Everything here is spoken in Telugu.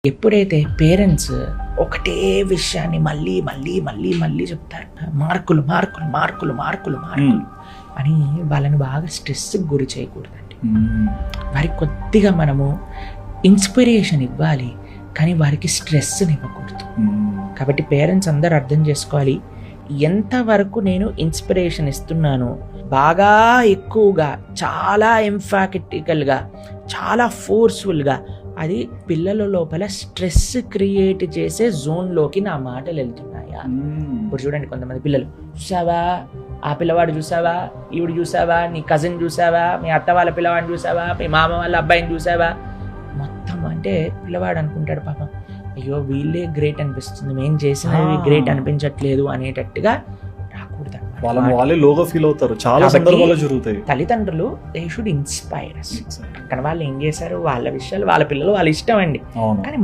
ఎప్పుడైతే పేరెంట్స్ ఒకటే విషయాన్ని మళ్ళీ మళ్ళీ మళ్ళీ మళ్ళీ చెప్తారు, మార్కులు మార్కులు మార్కులు మార్కులు మార్కులు అని వాళ్ళని బాగా స్ట్రెస్కి గురి చేయకూడదండి. వారికి కొద్దిగా మనము ఇన్స్పిరేషన్ ఇవ్వాలి, కానీ వారికి స్ట్రెస్ని ఇవ్వకూడదు. కాబట్టి పేరెంట్స్ అందరూ అర్థం చేసుకోవాలి, ఎంతవరకు నేను ఇన్స్పిరేషన్ ఇస్తున్నాను, బాగా ఎక్కువగా చాలా ఎంఫాటికల్గా చాలా ఫోర్స్ఫుల్గా, అది పిల్లల లోపల స్ట్రెస్ క్రియేట్ చేసే జోన్లోకి నా మాటలు వెళ్తున్నాయా? ఇప్పుడు చూడండి, కొంతమంది పిల్లలు, చూసావా ఆ పిల్లవాడు, చూసావా ఈవిడ, చూసావా నీ కజిన్, చూసావా మీ అత్త వాళ్ళ పిల్లవాడిని, చూసావా మీ మామ వాళ్ళ అబ్బాయిని, చూసావా మొత్తం. అంటే పిల్లవాడు అనుకుంటాడు పాపం, అయ్యో వీళ్ళే గ్రేట్ అనిపిస్తుంది, మేం చేసినవి గ్రేట్ అనిపించట్లేదు అనేటట్టుగా రాకూడదు. వాళ్ళే లోగా ఫీల్ అవుతారు. చాలా సందర్భాలు జరుగుతాయి. తల్లిదండ్రులు దే షుడ్ ఇన్స్పైర్. కానీ వాళ్ళు ఏం చేశారు, వాళ్ళ విషయాలు వాళ్ళ పిల్లలు వాళ్ళ ఇష్టం అండి. కానీ